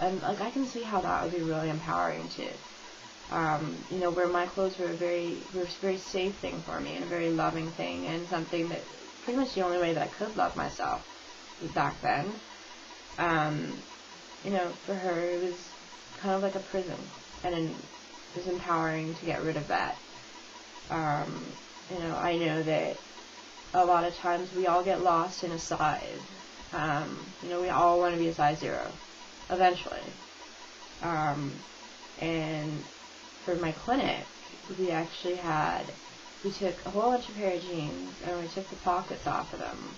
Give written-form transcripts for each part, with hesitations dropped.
and like I can see how that would be really empowering too. You know, where my clothes were a very safe thing for me and a very loving thing, and something that pretty much the only way that I could love myself back then. You know, for her it was kind of like a prison, and it was empowering to get rid of that. You know, I know that a lot of times we all get lost in a size. You know, we all want to be a size 0 eventually. And for my clinic, we took a whole bunch of pair of jeans and we took the pockets off of them.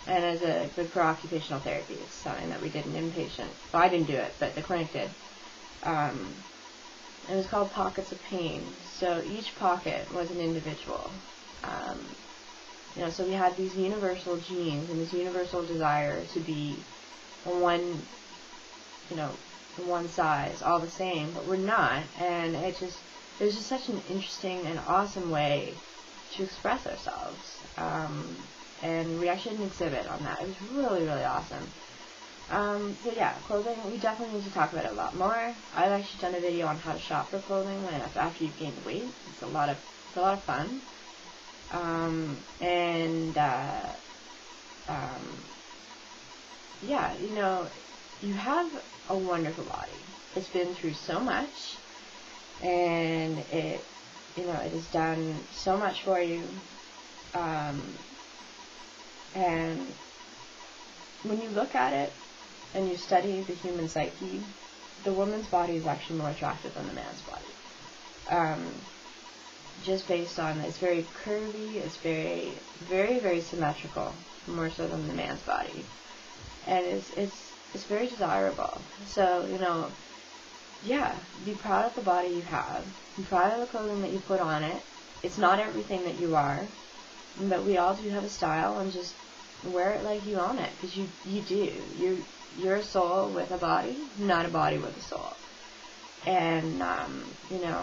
And as a good for occupational therapy, it's something that we did in inpatient. Well, I didn't do it, but the clinic did. It was called Pockets of Pain. So each pocket was an individual. You know, so we had these universal genes and this universal desire to be one, you know, one size, all the same, but we're not. And it was just such an interesting and awesome way to express ourselves. And we actually had an exhibit on that. It was really, really awesome. So yeah, clothing, we definitely need to talk about it a lot more. I've actually done a video on how to shop for clothing after you've gained weight. It's a lot of fun. Yeah, you know, you have a wonderful body. It's been through so much, and it has done so much for you. And when you look at it and you study the human psyche, the woman's body is actually more attractive than the man's body. Just based on, it's very curvy, it's very, very, very symmetrical, more so than the man's body. And it's very desirable. So, you know, yeah, be proud of the body you have. Be proud of the clothing that you put on it. It's not everything that you are, but we all do have a style, and just wear it like you own it, because you do. You're a soul with a body, not a body with a soul. And, you know,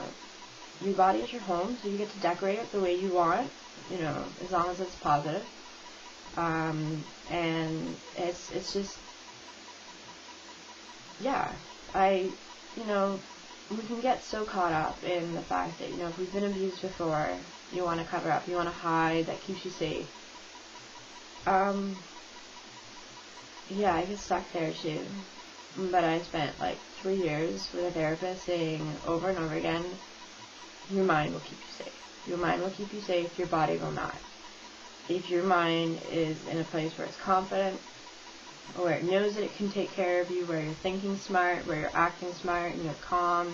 your body is your home, so you get to decorate it the way you want, you know, as long as it's positive. And it's just, yeah, you know, we can get so caught up in the fact that, you know, if we've been abused before, you want to cover up, you want to hide, that keeps you safe. Yeah, I get stuck there too. But I spent like 3 years with a therapist saying over and over again, your mind will keep you safe. Your mind will keep you safe, your body will not. If your mind is in a place where it's confident, where it knows that it can take care of you, where you're thinking smart, where you're acting smart, and you're calm,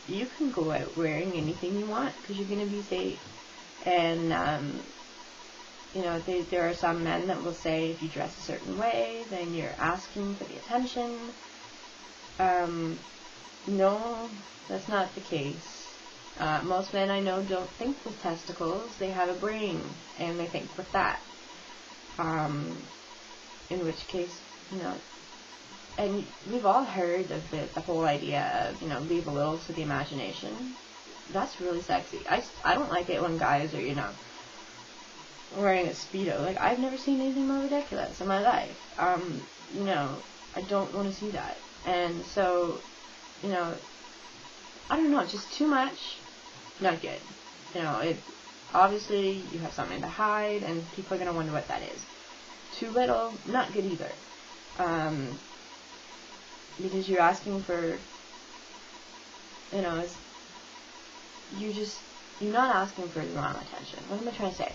you can go out wearing anything you want, because you're going to be safe. And, you know, there are some men that will say if you dress a certain way, then you're asking for the attention. No, that's not the case. Most men I know don't think with testicles, they have a brain, and they think with that. In which case, you know, and we've all heard of the whole idea of, you know, leave a little to the imagination. That's really sexy. I don't like it when guys are, you know, wearing a Speedo. Like, I've never seen anything more ridiculous in my life. You know, I don't want to see that. And so, you know, I don't know, just too much, not good. You know, obviously you have something to hide, and people are going to wonder what that is. Too little, not good either. Because you're asking for, you know, you're not asking for the wrong attention. What am I trying to say?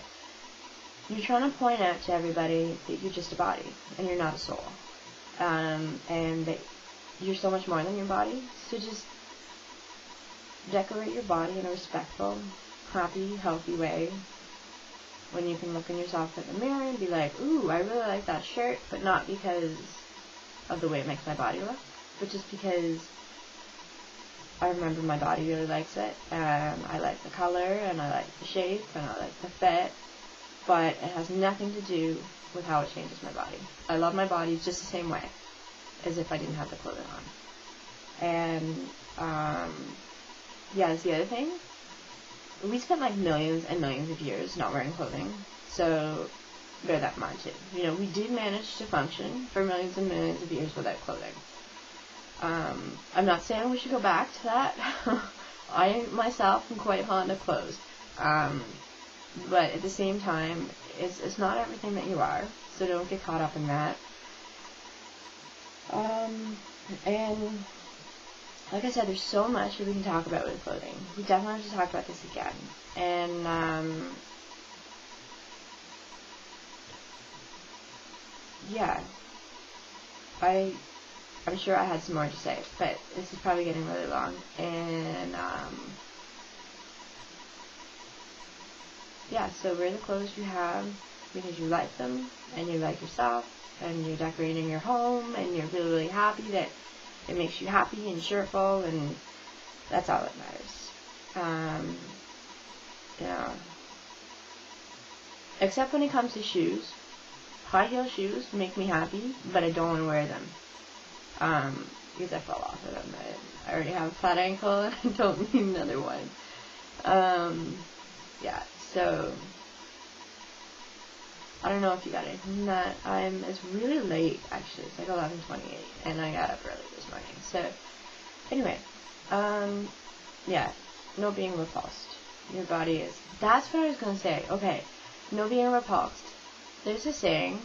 You're trying to point out to everybody that you're just a body, and you're not a soul. And that you're so much more than your body. So just decorate your body in a respectful, happy, healthy way. When you can look in yourself in the mirror and be like, ooh, I really like that shirt, but not because of the way it makes my body look, but just because I remember my body really likes it, and I like the color, and I like the shape, and I like the fit, but it has nothing to do with how it changes my body. I love my body just the same way as if I didn't have the clothing on. And, yeah, that's the other thing. We spent like millions and millions of years not wearing clothing, so bear that in mind too. You know, we did manage to function for millions and millions of years without clothing. I'm not saying we should go back to that. I myself am quite fond of clothes. But at the same time, it's not everything that you are, so don't get caught up in that. And like I said, there's so much that we can talk about with clothing. We definitely have to talk about this again. And yeah, I'm sure I had some more to say, but this is probably getting really long. And yeah, so wear the clothes you have because you like them and you like yourself and you're decorating your home and you're really, really happy that it makes you happy and cheerful, and that's all that matters. You know, except when it comes to shoes. High heel shoes make me happy, but I don't want to wear them. Because I fell off of them. I already have a flat ankle and I don't need another one. Yeah, so I don't know if you got anything from that. It's really late, actually. It's like 11:28, and I got up early this morning. So, anyway, yeah, no being repulsed. Your body is. That's what I was going to say. Okay, no being repulsed. There's a saying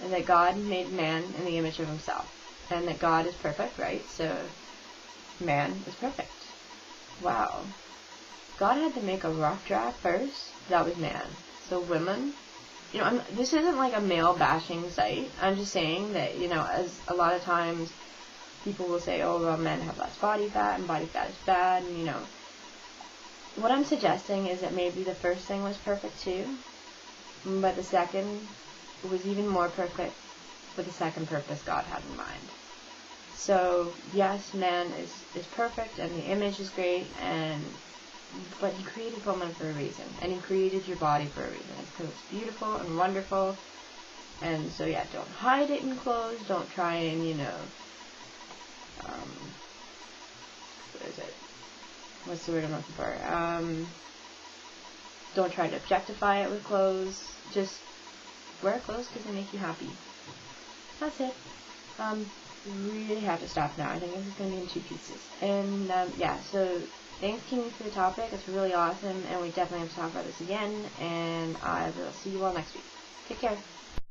that God made man in the image of himself, and that God is perfect, right? So, man is perfect. Wow. God had to make a rough draft first. That was man. So women, you know, this isn't like a male bashing site. I'm just saying that, you know, as a lot of times people will say, oh, well, men have less body fat and body fat is bad, and, you know, what I'm suggesting is that maybe the first thing was perfect too, but the second was even more perfect with the second purpose God had in mind. So, yes, man is perfect and the image is great, but he created woman for a reason, and he created your body for a reason. It's because it's beautiful and wonderful, and so yeah, don't hide it in clothes, don't try and, you know, what is it? What's the word I'm looking for? Don't try to objectify it with clothes, just wear clothes because they make you happy. That's it. Really have to stop now. I think this is going to be in 2 pieces. And, yeah, so thanks, Kimi, for the topic. It's really awesome, and we definitely have to talk about this again, and I will see you all next week. Take care.